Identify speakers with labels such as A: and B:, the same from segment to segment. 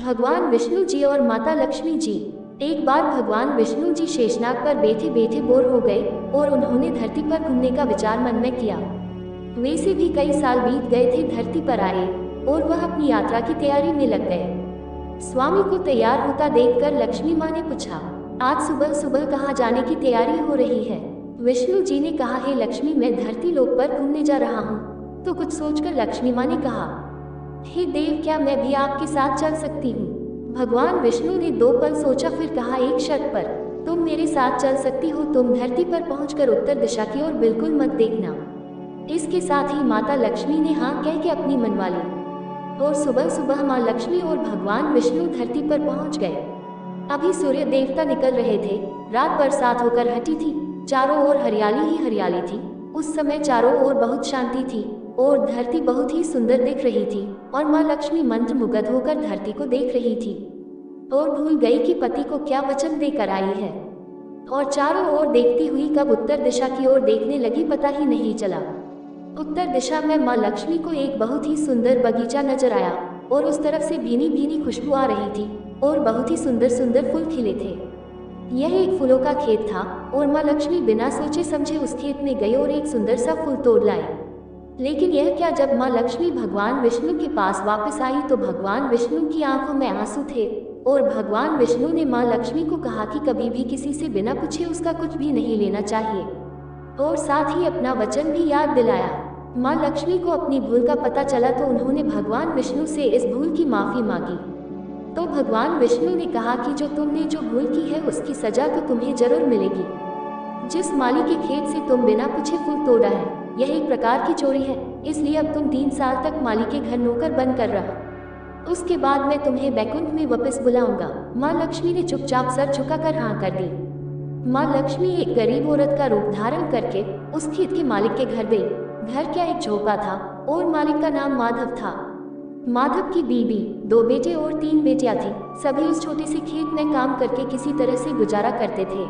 A: भगवान विष्णु जी और माता लक्ष्मी जी। एक बार भगवान विष्णु जी शेषनाग पर बैठे बैठे बोर हो गए और उन्होंने धरती पर घूमने का विचार मन में किया। वैसे भी कई साल बीत गए थे धरती पर आए और वह अपनी यात्रा की तैयारी में लग गए। स्वामी को तैयार होता देखकर लक्ष्मी माँ ने पूछा, आज सुबह सुबह कहाँ जाने की तैयारी हो रही है? विष्णु जी ने कहा, हे लक्ष्मी, मैं धरती लोक पर घूमने जा रहा हूँ। तो कुछ सोचकर लक्ष्मी माँ ने कहा, हे देव, क्या मैं भी आपके साथ चल सकती हूँ? भगवान विष्णु ने 2 पल सोचा, फिर कहा, एक शर्त पर। तुम मेरे साथ चल सकती हो, तुम धरती पर पहुंचकर उत्तर दिशा की ओर बिल्कुल मत देखना। इसके साथ ही माता लक्ष्मी ने हाँ कह के अपनी मनवा ली और सुबह सुबह माँ लक्ष्मी और भगवान विष्णु धरती पर पहुंच गए। अभी सूर्य देवता निकल रहे थे, रात बरसात होकर हटी थी, चारों ओर हरियाली ही हरियाली थी। उस समय चारों ओर बहुत शांति थी और धरती बहुत ही सुंदर दिख रही थी और माँ लक्ष्मी मंत्रमुग्ध होकर धरती को देख रही थी और भूल गई कि पति को क्या वचन देकर आई है और चारों ओर देखती हुई कब उत्तर दिशा की ओर देखने लगी पता ही नहीं चला। उत्तर दिशा में माँ लक्ष्मी को एक बहुत ही सुंदर बगीचा नजर आया और उस तरफ से भीनी भीनी खुशबू आ रही थी और बहुत ही सुंदर सुंदर फूल खिले थे। यह एक फूलों का खेत था और माँ लक्ष्मी बिना सोचे समझे उस खेत में गई और एक सुंदर सा फूल तोड़ लाई। लेकिन यह क्या, जब माँ लक्ष्मी भगवान विष्णु के पास वापस आई तो भगवान विष्णु की आंखों में आंसू थे और भगवान विष्णु ने माँ लक्ष्मी को कहा कि कभी भी किसी से बिना पूछे उसका कुछ भी नहीं लेना चाहिए और साथ ही अपना वचन भी याद दिलाया। माँ लक्ष्मी को अपनी भूल का पता चला तो उन्होंने भगवान विष्णु से इस भूल की माफी मांगी। तो भगवान विष्णु ने कहा कि जो तुमने जो भूल की है उसकी सजा तो तुम्हें जरूर मिलेगी। जिस माली के खेत से तुम बिना पूछे फूल तोड़ा है यह एक प्रकार की चोरी है, इसलिए अब तुम 3 साल तक माली के घर नौकर बनकर रहो। उसके बाद मैं तुम्हें वैकुंठ में वापस बुलाऊंगा। माँ लक्ष्मी ने चुपचाप सर झुकाकर हाँ कर दी। माँ लक्ष्मी एक गरीब औरत का रूप धारण करके उस खेत के मालिक के घर गई। घर क्या एक झोपड़ा था और मालिक का नाम माधव था। माधव की बीवी, 2 बेटे और 3 बेटियां थी। सभी उस छोटे से खेत में काम करके किसी तरह से गुजारा करते थे।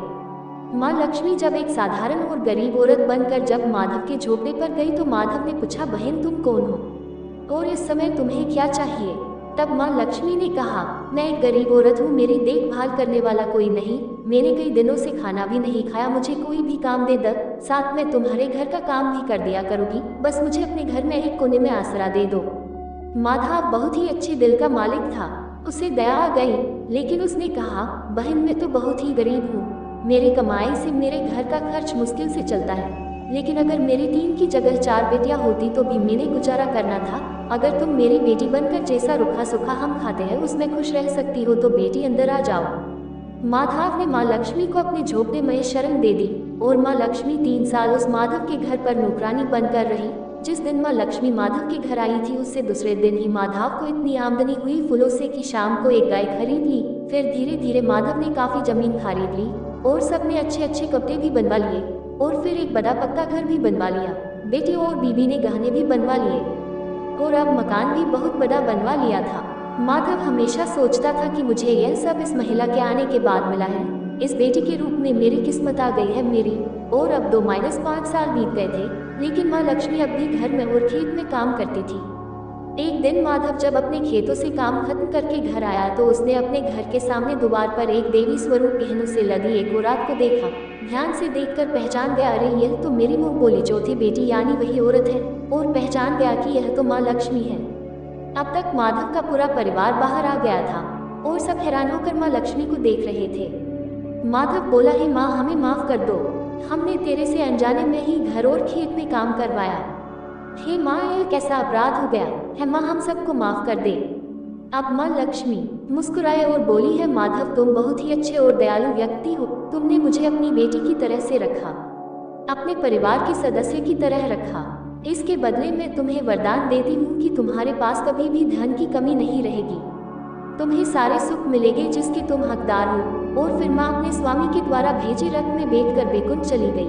A: माँ लक्ष्मी जब एक साधारण और गरीब औरत बनकर जब माधव के झोपड़े पर गई तो माधव ने पूछा, बहन तुम कौन हो और इस समय तुम्हें क्या चाहिए? तब माँ लक्ष्मी ने कहा, मैं एक गरीब औरत हूँ, मेरी देखभाल करने वाला कोई नहीं, मैंने कई दिनों से खाना भी नहीं खाया, मुझे कोई भी काम दे दो, साथ में तुम्हारे घर का काम भी कर दिया करूँगी, बस मुझे अपने घर में एक कोने में आसरा दे दो। माधव बहुत ही अच्छे दिल का मालिक था, उसे दया आ गई, लेकिन उसने कहा, बहन मैं तो बहुत ही गरीब हूँ, मेरी कमाई से मेरे घर का खर्च मुश्किल से चलता है, लेकिन अगर मेरी 3 की जगह 4 बेटियां होती तो भी मैंने गुजारा करना था। अगर तुम मेरी बेटी बनकर जैसा रूखा सूखा हम खाते हैं उसमें खुश रह सकती हो तो बेटी अंदर आ जाओ। माधव ने माँ लक्ष्मी को अपने झोपड़े में शरण दे दी और माँ लक्ष्मी 3 साल उस माधव के घर पर नौकरानी बनकर रही। जिस दिन माँ लक्ष्मी माधव के घर आई थी उससे दूसरे दिन ही माधव को इतनी आमदनी हुई फूलों से कि शाम को एक गाय खरीद ली। फिर धीरे धीरे माधव ने काफी जमीन खरीद ली और सबने अच्छे अच्छे कपड़े भी बनवा लिए और फिर एक बड़ा पक्का घर भी बनवा लिया। बेटी और बीबी ने गहने भी बनवा लिए और अब मकान भी बहुत बड़ा बनवा लिया था। माधव हमेशा सोचता था कि मुझे यह सब इस महिला के आने के बाद मिला है, इस बेटी के रूप में मेरी किस्मत आ गई है मेरी। और अब 2-5 साल बीत गए थे, लेकिन माँ लक्ष्मी अब भी घर में और खेत में काम करती थी। एक दिन माधव जब अपने खेतों से काम खत्म करके घर आया तो उसने अपने घर के सामने द्वार पर एक देवी स्वरूप गहनों से लदी एक औरत को देखा। ध्यान से देखकर पहचान गया, अरे यह तो मेरी मुंह बोली चौथी बेटी यानी वही औरत है, और पहचान गया कि यह तो माँ लक्ष्मी है। अब तक माधव का पूरा परिवार बाहर आ गया था और सब हैरान होकर माँ लक्ष्मी को देख रहे थे। माधव बोला, हे माँ हमें माफ कर दो, हमने तेरे से अनजाने में ही घर और खेत में काम करवाया। हे माँ यह कैसा अपराध हो गया है, माँ हम सबको माफ कर दे। अब माँ लक्ष्मी मुस्कुराए और बोली, है माधव तुम बहुत ही अच्छे और दयालु व्यक्ति हो, तुमने मुझे अपनी बेटी की तरह से रखा, अपने परिवार के सदस्य की तरह रखा। इसके बदले में तुम्हें वरदान देती हूँ कि तुम्हारे पास कभी भी धन की कमी नहीं रहेगी, तुम्हें सारे सुख मिलेंगे जिसके तुम हकदार हो। और फिर माँ अपने स्वामी के द्वारा भेजे रथ में बैठकर बैकुंठ चली गई।